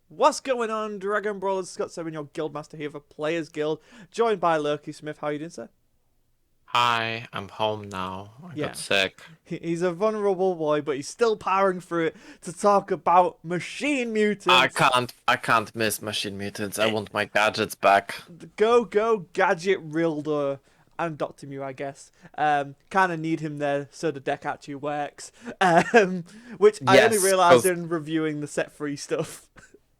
What's going on, Dragon Brawlers? Scott Seven, your Guildmaster here for Players Guild, joined by Loki Smith. How are you doing, sir? Hi, I'm home now. I got Yeah, sick. he's a vulnerable boy, but he's still powering through it to talk about machine I mutants. can't I can't miss machine mutants. I Eh, want my gadgets back. Go Gadget Rildo and Dr. Mew, I guess. Kind of need him there so the deck actually works. Which I only Yes, realised because in reviewing the set free stuff.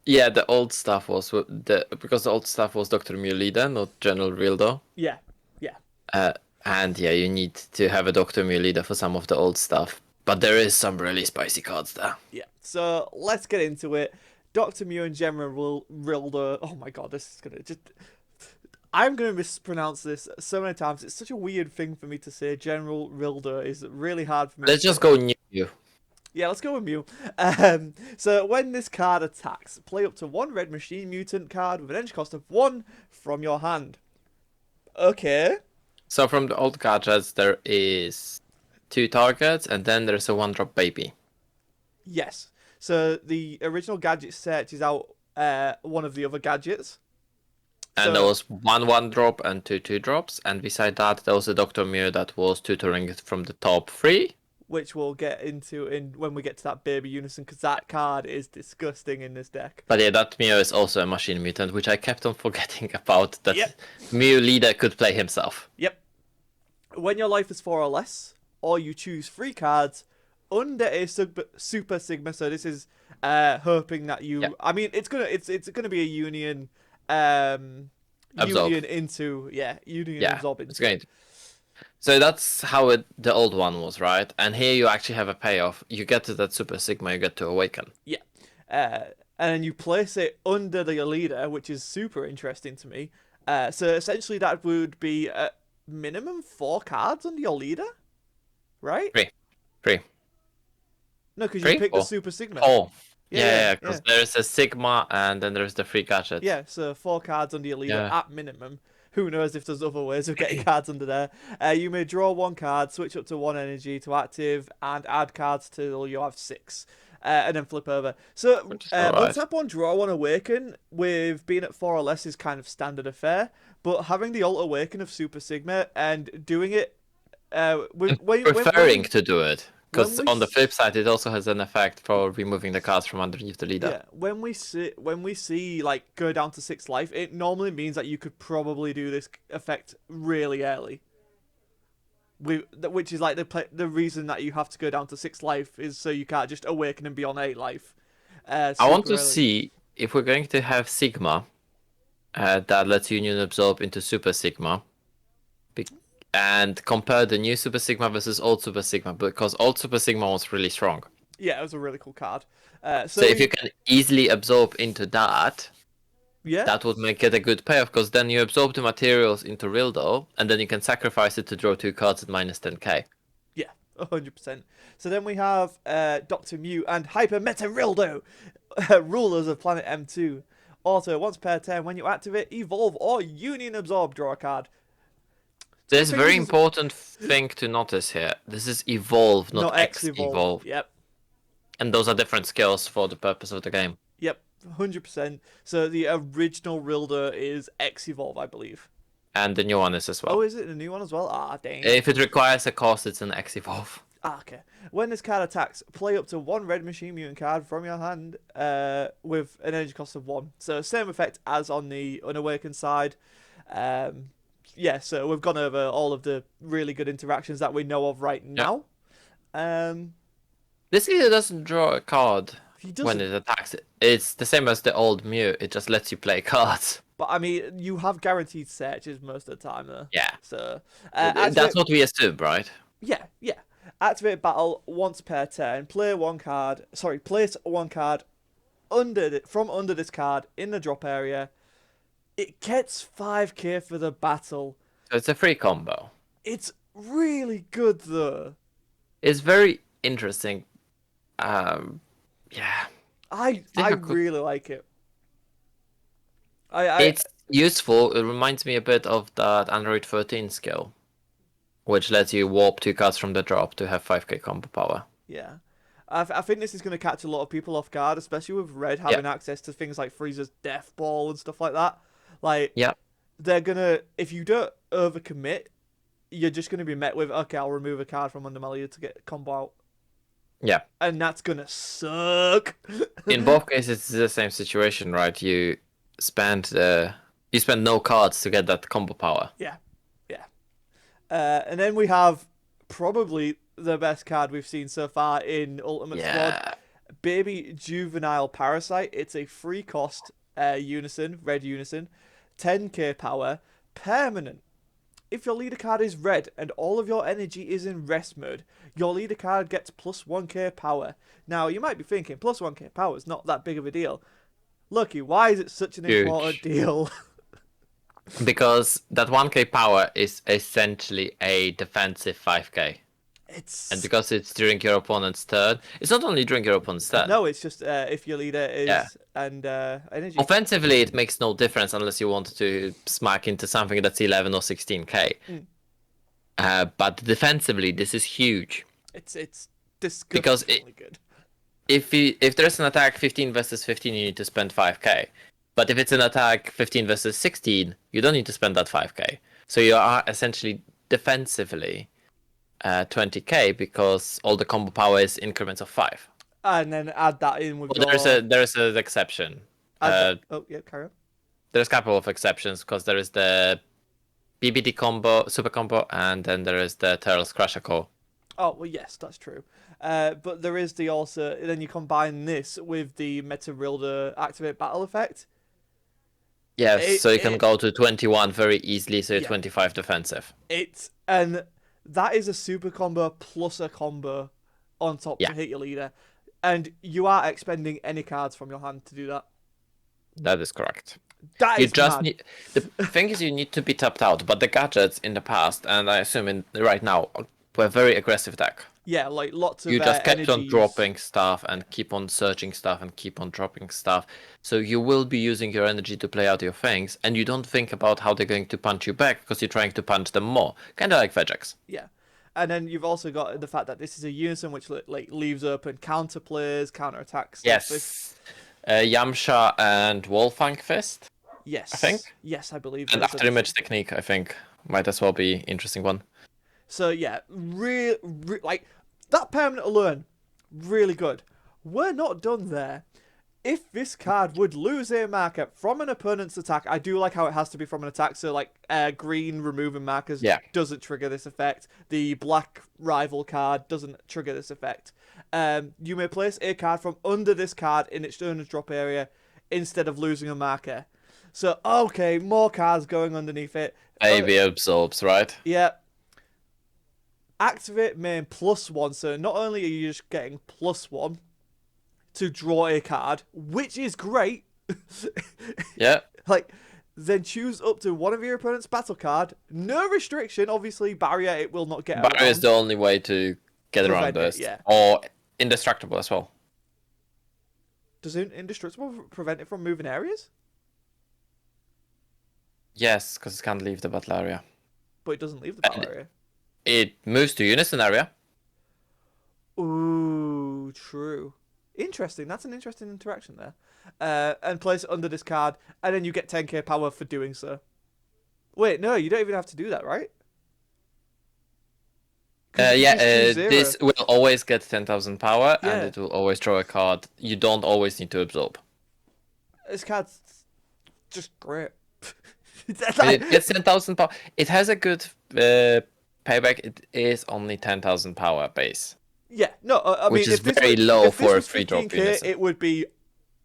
yeah, the old stuff was because the old stuff was Dr. Mulida, not General Rildo. Yeah, yeah. Uh, and yeah, you need to have a Dr. Mulida for some of the old stuff. But there is some really spicy cards there. Yeah, so let's get into it. Dr. Mew and General Rildo. Oh my god, this is gonna just. I'm gonna mispronounce this so many times. It's such a weird thing for me to say. General Rildo is really hard for me to Let's just say. go new. Yeah, let's go with Mew. So when this card attacks, play up to one red machine mutant card with an energy cost of 1 from your hand. Okay. So from the old gadgets, there is 2 targets, and then there's a 1-drop baby. Yes. So the original gadget searches out one of the other gadgets. And there So was 1-1 drop and 2-2 drops, and beside that there was a Doctor Mew that was tutoring it from the top 3. which we'll get into in when we get to that baby Unison, because that card is disgusting in this deck. But yeah, that Mew is also a machine mutant, which I kept on forgetting about, Yep, that Mew leader could play himself. yep. When your life is 4 or less, or you choose 3 cards under a super sigma. So this is hoping that you. Yeah, I mean, it's gonna be a union, um, absorb. union into union Yeah, absorb it's into. great. So that's how the old one was, right? And here you actually have a payoff. You get to that Super Sigma, you get to awaken. Yeah. And then you place it under the leader, which is super interesting to me. So essentially, that would be minimum 4 cards under your leader, right? 3. 3. No, because you 3? picked the 4. Super Sigma. 4. Yeah, Yeah, yeah, yeah, yeah. because there's a Sigma and then there's the 3 gadgets. Yeah, so 4 cards under your leader Yeah. at minimum. Who knows if there's other ways of getting cards under there. You may draw 1 card, switch up to 1 energy to active, and add cards till you have 6. And then flip over. So, Which is alright. untap 1, draw 1, awaken, with being at 4 or less is kind of standard affair. But having the alt awaken of Super Sigma and doing it And when preferring to do it. when Because we on the flip side, it also has an effect for removing the cards from underneath the leader. yeah, when we see like go down to 6 life, it normally means that you could probably do this effect really early. Which is like the reason that you have to go down to 6 life is so you can't just awaken and be on 8 life. I want Super to early. see if we're going to have Sigma that lets Union absorb into Super Sigma. And compare the new Super Sigma versus old Super Sigma, because old Super Sigma was really strong. Yeah, it was a really cool card. So So if you we can easily absorb into that, yeah that would make it a good payoff, because then you absorb the materials into Rildo, and then you can sacrifice it to draw 2 cards at minus 10k. yeah 100%. So then we have Dr. Mew and Hyper Meta Rildo, rulers of Planet M2. Also, once per turn, when you activate, evolve or union absorb, draw a card. I There's a think very this is important thing to notice here. This is evolve, not not X evolve. X-evolve. Yep. And those are different skills for the purpose of the game. Yep, 100%. So the original Rildo is X Evolve, I believe. And the new one is as Oh, well. is it a new one as well? Ah, dang. If it requires a cost, it's an X-evolve. Ah, okay. When this card attacks, play up to 1 red machine mutant card from your hand with an energy cost of 1. So same effect as on the unawakened side. Um, yeah, so we've gone over all of the really good interactions that we know of right Yeah. now. Um, This either doesn't draw a card he when doesn't. it attacks. It's the same as the old Mew. It just lets you play cards. But I mean, you have guaranteed searches most of the time, though. Yeah. So, That's what we assume, right? yeah, yeah. Activate battle once per turn. Play 1 card. Sorry, place 1 card from under this card in the drop area. It gets 5k for the battle. So it's a free combo. It's really good though. It's very interesting. Um, yeah. I really like it. I It's useful. It reminds me a bit of that Android 13 skill, which lets you warp 2 cards from the drop to have 5k combo power. yeah. I think this is going to catch a lot of people off guard, especially with Red having access to things like Frieza's Death Ball and stuff like that. Like, they're going to, if you don't overcommit, you're just going to be met with, okay, I'll remove a card from under my leader to get combo out. Yeah. And that's going to suck. In both cases, it's the same situation, right? You spend no cards to get that combo power. Yeah. And then we have probably the best card we've seen so far in Ultimate Squad. Baby Juvenile Parasite. It's a free cost Unison, red Unison, 10k power, permanent. If your leader card is red and all of your energy is in rest mode, your leader card gets plus 1k power. Now, you might be thinking, plus 1k power is not that big of a deal. Lucky, why is it such an important deal? Because that 1k power is essentially a defensive 5k. And because it's during your opponent's turn, it's not only during your opponent's turn. No, it's just if your leader is and energy. Offensively, it makes no difference unless you want to smack into something that's 11 or 16k. But defensively, this is huge. It's disgustingly good. If there's an attack 15 versus 15, you need to spend 5k. But if it's an attack 15 versus 16, you don't need to spend that 5k. So you are essentially defensively 20k because all the combo power is increments of 5. And then add that in with there's an exception. Carry on. There's a couple of exceptions because there is the BBD combo, super combo, and then there is the Turtles Crusher Core. Oh, well, yes, that's true. But there is then you combine this with the Meta Rildo Activate Battle effect. Yes, so you can go to 21 very easily, so you're 25 defensive. And that is a super combo plus a combo on top to hit your leader. And you are expending any cards from your hand to do that. That is correct. That is the thing is, you need to be tapped out, but the gadgets in the past, and I assume right now, were very aggressive deck. Yeah, like lots of you just kept energies. on dropping stuff and keep on searching stuff and keep on dropping stuff. So you will be using your energy to play out your things, and you don't think about how they're going to punch you back because you're trying to punch them more. Kind of like Vegex. Yeah. And then you've also got the fact that this is a Unison, which like leaves open counter plays, counter attacks. Yes. Yamcha and Wolfang Fist. Yes. I think. Yes, I believe. And After Image Technique, I think, might as well be interesting one. So yeah, like that permanent alone, really good. We're not done there. If this card would lose a marker from an opponent's attack, I do like how it has to be from an attack. So like green removing markers doesn't trigger this effect. The black rival card doesn't trigger this effect. You may place a card from under this card in its owner's drop area instead of losing a marker. So okay, more cards going underneath it. Maybe absorbs, right? Yeah. Activate main +1, so not only are you just getting +1 to draw a card, which is great. Yeah. Like, then choose up to one of your opponent's battle card. No restriction, obviously. Barrier, it will not get Barrier is the only way to get around this. Or indestructible as well. Does indestructible prevent it from moving areas? Yes, because it can't leave the battle area. But it doesn't leave the battle area. It moves to Unison area. Ooh, true. Interesting. That's an interesting interaction there. And place it under this card, and then you get 10k power for doing so. Wait, no, you don't even have to do that, right? This will always get 10,000 power, and it will always draw a card. You don't always need to absorb. This card's just great. It gets 10,000 power. It has a good payback. It is only 10,000 power base. Yeah, no, I mean, which is very low for a free drop unison. It would be,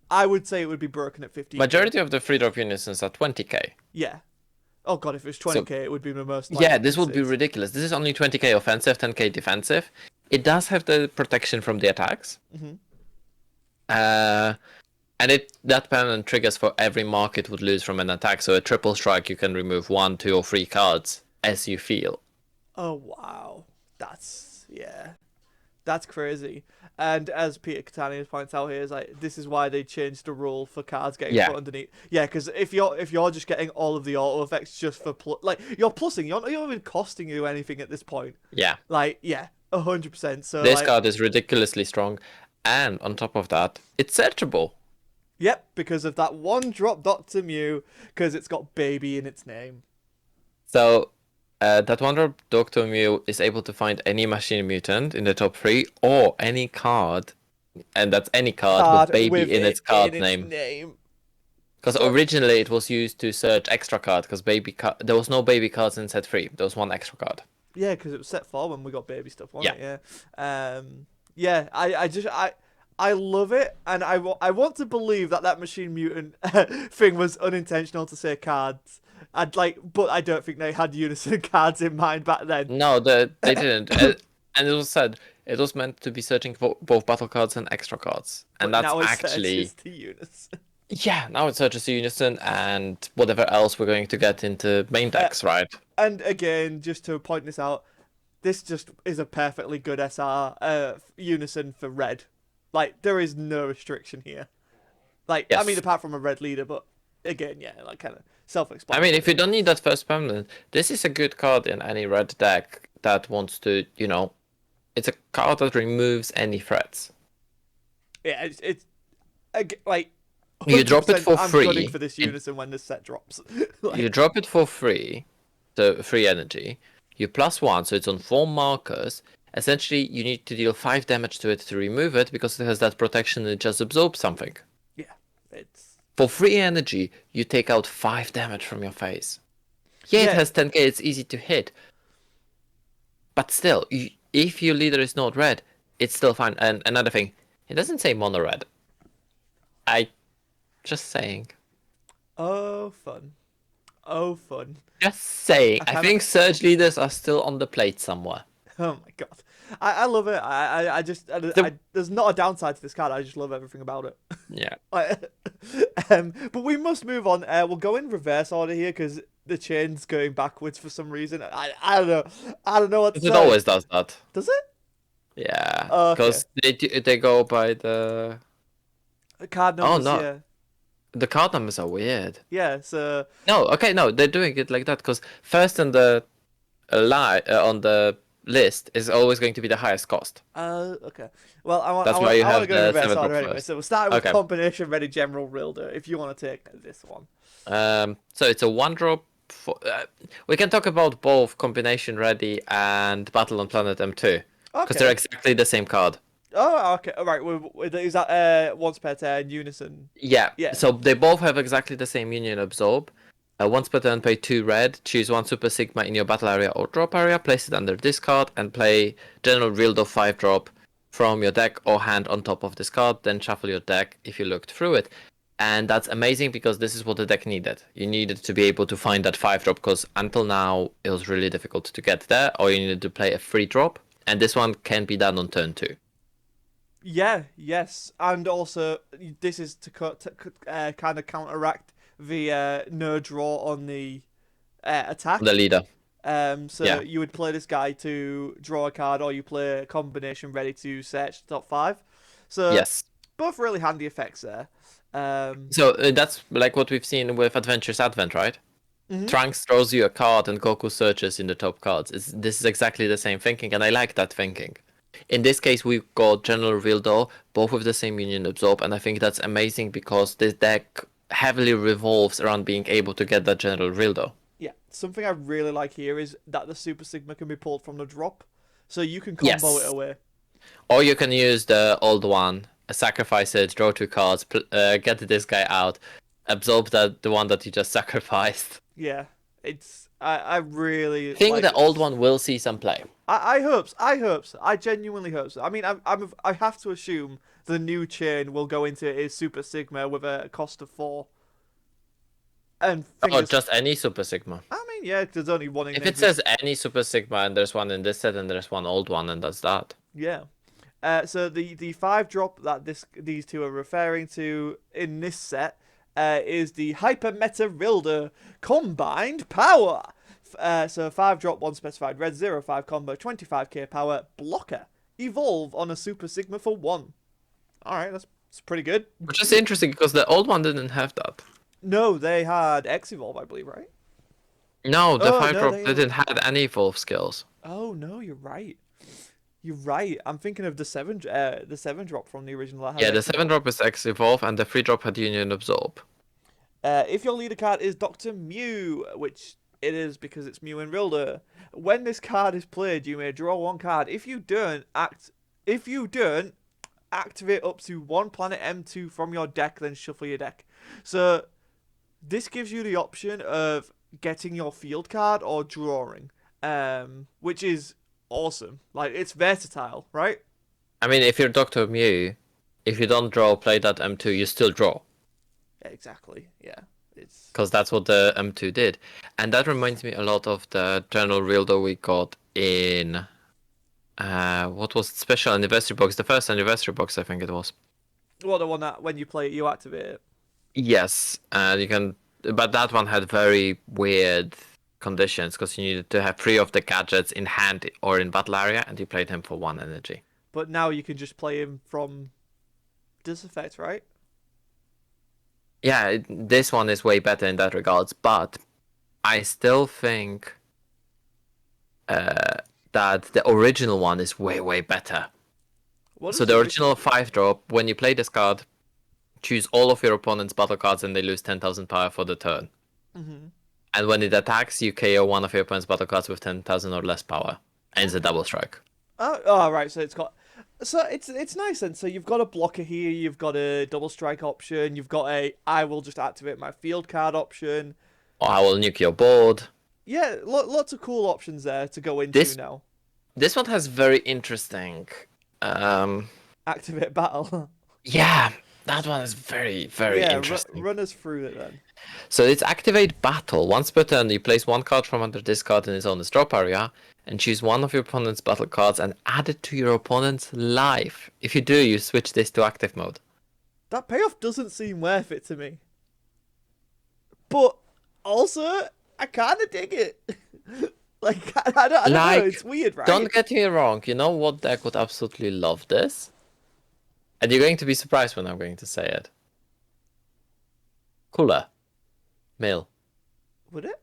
I would say it would be broken at 15k. Majority of the free drop unisons are 20k. Yeah. Oh god, if it was 20k, it would be the most. Yeah, this would be ridiculous. This is only 20k offensive, 10k defensive. It does have the protection from the attacks. And that permanent triggers for every mark it would lose from an attack. So a triple strike, you can remove 1, 2, or 3 cards as you feel. Oh wow, that's crazy. And as Peter Catania points out here, is like this is why they changed the rule for cards getting put underneath. Yeah, because if you're just getting all of the auto effects just for like you're plussing, you're not even costing you anything at this point. Yeah. Like 100%. So This like, card is ridiculously strong, and on top of that, it's searchable. yep, because of that one drop Dr. Mew, because it's got baby in its name. So, that Wonder Doctor Mew is able to find any machine mutant in the top 3, or any card, and that's any card with Card baby with in it its card in its name. name. Because So, originally it was used to search extra card, because there was no baby cards in set 3. There was one extra card. yeah, because it was set 4 when we got baby stuff, wasn't Yeah. it? Yeah. Yeah, I love it, and I want to believe that that machine mutant thing was unintentional to say cards. But I don't think they had Unison cards in mind back then. No, they didn't. And it was said it was meant to be searching for both battle cards and extra cards. And But that's now it actually... searches to Unison. Yeah, now it searches to Unison and whatever else we're going to get into main decks, right? And again, just to point this out, this just is a perfectly good SR Unison for red. Like, there is no restriction here. Like, I Yes. mean, apart from a red leader, but again, yeah, like kind of I self-explanatory. mean, if you don't need that first permanent, this is a good card in any red deck that wants to, it's a card that removes any threats. Yeah, it's like You drop it 100% for I'm free. gunning for this Unison when this set drops. Like, You drop it for free, so free energy. You +1, so it's on 4 markers. Essentially, you need to deal 5 damage to it to remove it because it has that protection and it just absorbs something. yeah, it's For free energy, you take out 5 damage from your face. Yeah, Yeah. it has 10k, it's easy to hit. But still, if your leader is not red, it's still fine. And another thing, it doesn't say mono red. Just saying. oh fun, oh fun. Just saying. I kinda- think surge leaders are still on the plate somewhere. Oh my god, I love it. I just there's not a downside to this card. I just love everything about it. Yeah. But we must move on. We'll go in reverse order here because the chain's going backwards for some reason. I don't know. I don't know what to It say. always does that. Does it? Yeah. Oh, okay. Because they go by the... Card numbers, no. yeah. The card numbers are weird. Yeah, so No, okay, no, they're doing it like that because first on the on the list is always going to be the highest cost. okay. Well, I want That's I why want, you I want to have go in the reverse 7 order drop anyway. first. So we'll start with Okay. combination ready General Rildo if you want to take this one. So it's a 1-drop. We can talk about both combination ready and battle on planet M2 because they're Okay. exactly the same card. Oh, okay. All right. Is that once per turn Unison? Yeah. Yeah. So they both have exactly the same union absorb. Once per turn, pay 2 red. Choose 1 Super Sigma in your battle area or drop area. Place it under this card and play General Rildo 5-drop from your deck or hand on top of this card. Then shuffle your deck if you looked through it. And that's amazing because this is what the deck needed. You needed to be able to find that 5-drop because until now it was really difficult to get there, or you needed to play a 3-drop. And this one can be done on turn 2. Yeah. Yes. And also, this is to kind of counteract the no draw on the attack. The leader. So Yeah. you would play this guy to draw a card, or you play a combination ready to search the top 5. So Yes. both really handy effects there. So that's like what we've seen with Adventures Advent, right? Mhm. Trunks throws you a card and Goku searches in the top cards. This is exactly the same thinking, and I like that thinking. In this case, we've got General Rildo, both with the same Union Absorb, and I think that's amazing because this deck heavily revolves around being able to get that General Rildo. Yeah, something I really like here is that the Super Sigma can be pulled from the drop, so you can combo Yes. it away. Or you can use the old one, sacrifice it, draw 2 cards, get this guy out, absorb the one that you just sacrificed. Yeah, it's I really I think like the this. old one will see some play. I hope so. I hope so. I genuinely hope so. I mean, I have to assume the new chain will go into is Super Sigma with a cost of 4. And Or fingers, just any Super Sigma. I mean, yeah, there's only one in If it says any Super Sigma and there's one in this set and there's one old one and that's that. yeah. So the 5-drop that these two are referring to in this set is the Hyper Meta Rildo Combined Power. So 5-drop, 1 specified red, 0/5 combo, 25k power, blocker. Evolve on a Super Sigma for 1. Alright, that's pretty good. Which is interesting because the old one didn't have that. No, they had X Evolve, I believe, right? No, the Oh, no, 5-drop they- didn't have any evolve skills. Oh, no, you're right. You're right. I'm thinking of the seven drop from the original that has Yeah, the X 7 evolve. drop is X Evolve, and the 3 drop had Union Absorb. If your leader card is Doctor Mew, which it is because it's Mew and Rildo, when this card is played, you may draw one card. If you don't activate up to one planet M2 from your deck, then shuffle your deck. So this gives you the option of getting your field card or drawing, which is awesome. Like, it's versatile, right? I mean, if you're Dr. Mew, if you don't draw, play that M2, you still draw. Exactly. Yeah. It's Because that's what the M2 did. And that reminds me a lot of the General Rildo we got in... what was it? Special Anniversary Box? The first Anniversary Box, I think it was. well the one that when you play it, you activate it. Yes, and you can... But that one had very weird conditions, because you needed to have 3 of the gadgets in hand or in battle area, and you played him for 1 energy. But now you can just play him from this effect, right? Yeah, this one is way better in that regards, but I still think that the original one is way, way better. What So is the original 5 drop, when you play this card, choose all of your opponent's battle cards and they lose 10,000 power for the turn. Mm-hmm. And when it attacks, you KO one of your opponent's battle cards with 10,000 or less power. And it's a double strike. Oh, right. So it's nice then. So you've got a blocker here. You've got a double strike option. You've got a I will just activate my field card option. Or I will nuke your board. Yeah, lots of cool options there to go into now. This one has very interesting... Activate battle. yeah, that one is very, very interesting. Run us through it then. So it's activate battle. Once per turn, you place one card from under this card in its own drop area, and choose one of your opponent's battle cards and add it to your opponent's life. If you do, you switch this to active mode. That payoff doesn't seem worth it to me. But also, I kind of dig it. Like, I don't know, it's weird, right? Don't get me wrong, you know what deck would absolutely love this? And you're going to be surprised when I'm going to say it. Cooler. Mill. Would it?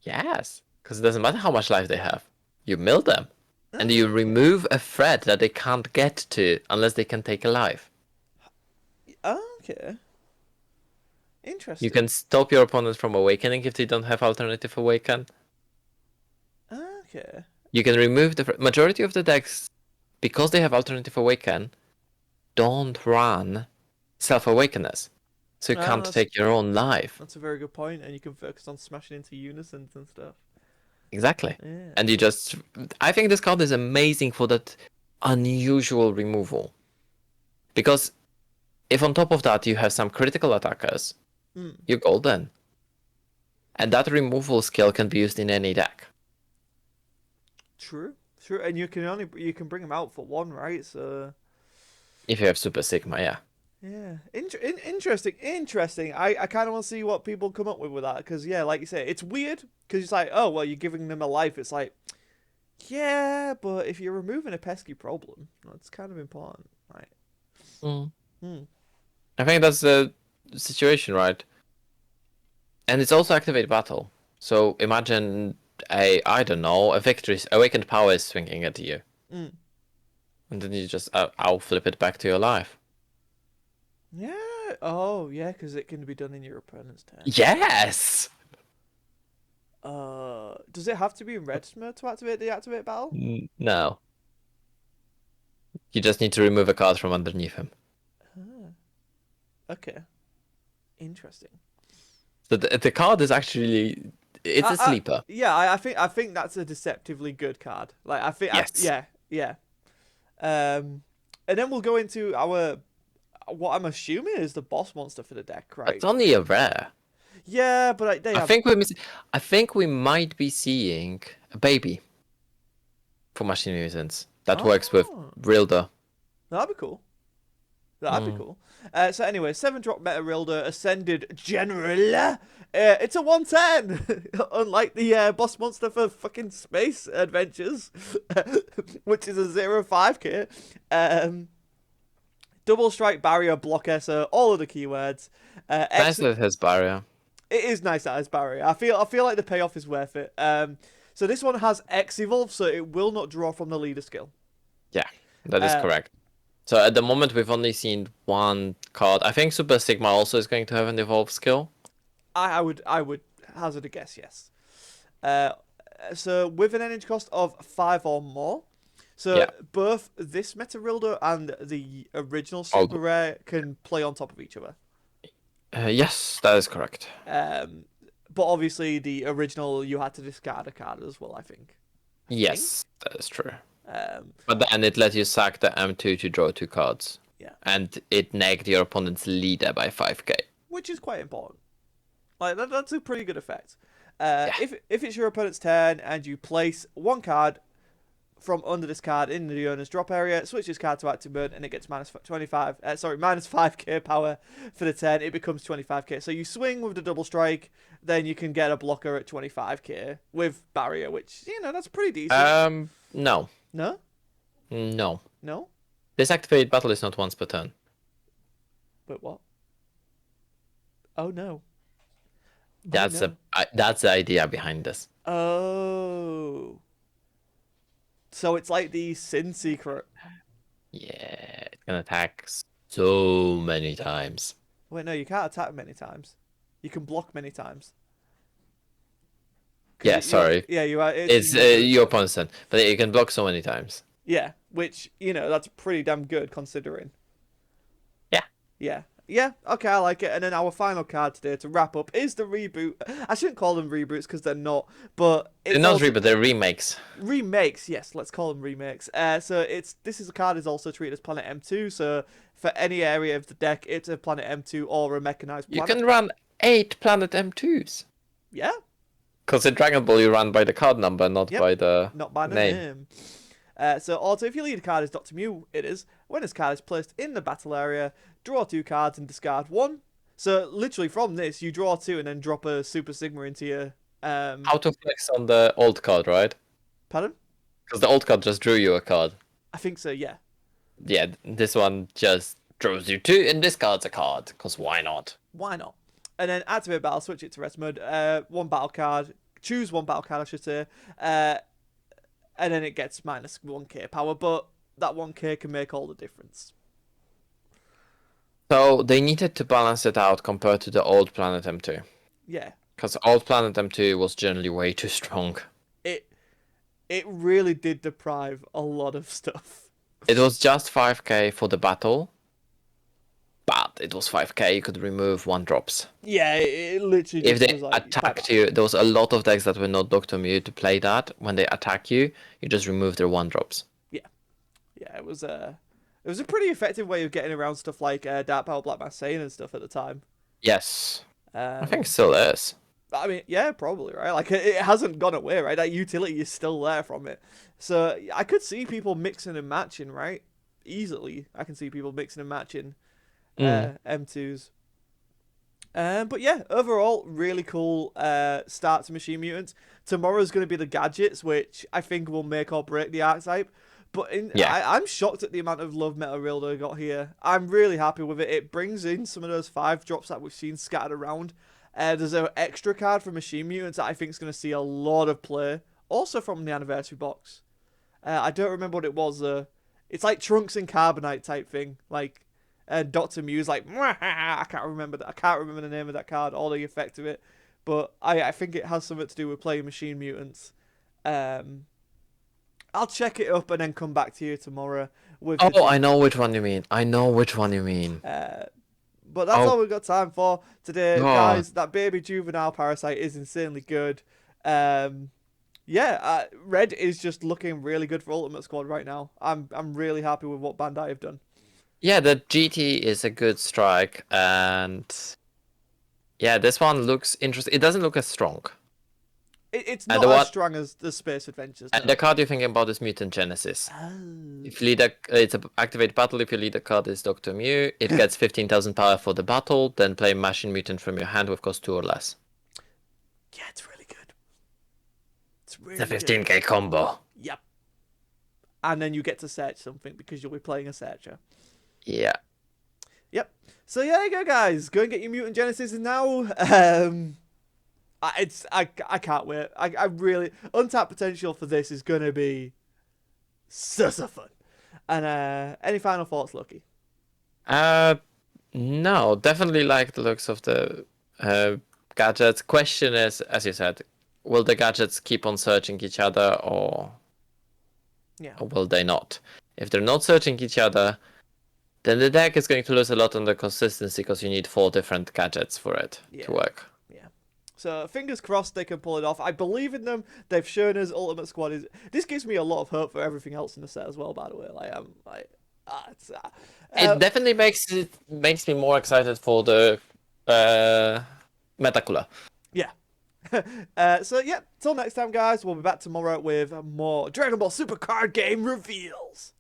Yes, because it doesn't matter how much life they have. You mill them. And you remove a threat that they can't get to unless they can take a life. Okay. Interesting. You can stop your opponent from awakening if they don't have alternative awaken. Okay. You can remove the majority of the decks, because they have alternative awaken, don't run self-awakeners. So you can't take your own life. That's a very good point, and you can focus on smashing into Unisons and stuff. Exactly. Yeah. And you just... I think this card is amazing for that unusual removal. Because if on top of that you have some critical attackers, you're golden. And that removal skill can be used in any deck. True, and you can bring them out for 1, right? So if you have Super Sigma, yeah. Yeah, interesting. I kind of want to see what people come up with that, because yeah, like you say, it's weird because it's like, oh well, you're giving them a life. It's like, yeah, but if you're removing a pesky problem, that's kind of important, right? I think that's the situation, right? And it's also activate battle. So imagine I don't know, a victory's awakened power is swinging at you. And then you just, I'll flip it back to your life. Yeah. Oh, yeah, because it can be done in your opponent's turn. Yes! Does it have to be in red mode to activate the activate battle? No. You just need to remove a card from underneath him. Okay. Interesting. So the card is actually... It's a sleeper. Yeah, I think that's a deceptively good card. Like, I think... Yes. Yeah. And then we'll go into our... What I'm assuming is the boss monster for the deck, right? It's only a rare. Yeah, but I think we might be seeing a baby for Machine Mutants that works with Rildo. That'd be cool. That'd be cool. So anyway, 7-drop meta Rildo Ascended General. It's a 110, unlike the boss monster for fucking Space Adventures, which is a 0-5k. Double strike, barrier, block SO, all of the keywords. Nice that it has barrier. It is nice that it has barrier. I feel like the payoff is worth it. So this one has X evolve, so it will not draw from the leader skill. Yeah, that is Uh, correct. So at the moment, we've only seen one card. I think Super Sigma also is going to have an evolve skill. I would hazard a guess, yes. Uh, so with an energy cost of 5 or more, so Yeah. both this Meta Rildo and the original All Super Rare can play on top of each other. yes, that is correct. Um, but obviously the original you had to discard a card as well. I think. Yes, that is true. Um, But then it lets you sack the M2 to draw 2 cards. yeah, And it negged your opponent's leader by 5k. which is quite important. Like that's a pretty good effect. Yeah. If it's your opponent's turn and you place one card from under this card in the owner's drop area, switch this card to active mode, and it gets minus 5k power for the turn. It becomes 25k. So you swing with the double strike, then you can get a blocker at 25k with barrier, which that's pretty decent. No. No, No. no, This activated battle is not once per turn. but what? Oh no. That's Oh, no. that's the idea behind this. Oh. So it's like the Sin Secret. Yeah, it can attack so many times. Wait, no, you can't attack many times. You can block many times. Yeah, sorry. Yeah, you are. It's your opponent's turn, but it can block so many times. Yeah, which that's pretty damn good considering. Yeah. Yeah. Yeah, okay, I like it. And then our final card today to wrap up is the reboot. I shouldn't call them reboots because they're not, but They're not reboots, they're remakes. Remakes, yes, let's call them remakes. So this is a card is also treated as Planet M2. So for any area of the deck, it's a Planet M2 or a mechanized planet. You can run 8 Planet M2s. Yeah. Because in Dragon Ball you run by the card number, not by the name. So also, if your lead card is Dr. Mew, it is. When this card is placed in the battle area, draw 2 cards and discard 1. So literally from this, you draw 2 and then drop a Super Sigma into your... How to flex on the old card, right? Pardon? Because the old card just drew you a card. I think so, yeah. Yeah, this one just draws you 2 and discards a card. Because why not? Why not? And then activate battle, switch it to rest mode. One battle card. Choose one battle card, I should say. And then it gets minus 1k power, but that 1k can make all the difference. So they needed to balance it out compared to the old Planet M2. Yeah. Because old Planet M2 was generally way too strong. It really did deprive a lot of stuff. It was just 5k for the battle. But it was 5k, you could remove 1-drops. Yeah, it literally If just they was like... attacked you, there was a lot of decks that were not Dr. Mew to play that. When they attack you, you just remove their 1-drops. Yeah, it was a pretty effective way of getting around stuff like Dark Power, Black Mass Saiyan and stuff at the time. Yes. I Um, think it still is. I mean, yeah, probably, right? Like, it hasn't gone away, right? That utility is still there from it. So, I could see people mixing and matching, right? Easily. I can see people mixing and matching M2s. But yeah, overall, really cool start to Machine Mutants. Tomorrow's going to be the gadgets, which I think will make or break the archetype. But I'm shocked at the amount of love Meta Rildo got here. I'm really happy with it. It brings in some of those 5-drops that we've seen scattered around. There's an extra card for Machine Mutants that I think is going to see a lot of play. Also from the anniversary box. I don't remember what it was. It's like Trunks and Carbonite type thing. Like Dr. Mew's like, I can't remember that. I can't remember the name of that card or the effect of it. But I think it has something to do with playing Machine Mutants. I'll check it up and then come back to you tomorrow with. I know which one you mean. But that's all we've got time for today, guys. That baby juvenile parasite is insanely good. Red is just looking really good for Ultimate Squad right now. I'm really happy with what Bandai have done. Yeah, the GT is a good strike, and yeah, this one looks interesting. It doesn't look as strong. It's not as strong as the Space Adventures. And the card you're thinking about is Mutant Genesis. If you lead it's an activate battle. If your leader card is Dr. Mew, it gets 15,000 power for the battle. Then play Machine Mutant from your hand with cost 2 or less. Yeah, it's really good. It's a 15k combo. Yep. And then you get to search something because you'll be playing a searcher. Yeah. Yep. So yeah, there you go, guys. Go and get your Mutant Genesis now. I can't wait. I really untapped potential for this is gonna be so fun. And any final thoughts, Loki? Uh, no, definitely like the looks of the gadgets. Question is, as you said, will the gadgets keep on searching each other, Yeah. or will they not? If they're not searching each other, then the deck is going to lose a lot on the consistency because you need 4 different gadgets for it to work. Yeah. So fingers crossed they can pull it off. I believe in them. They've shown us Ultimate Squad is. This gives me a lot of hope for everything else in the set as well. By the way, It definitely makes me more excited for the Metacooler. Yeah. So yeah, till next time, guys. We'll be back tomorrow with more Dragon Ball Super card game reveals.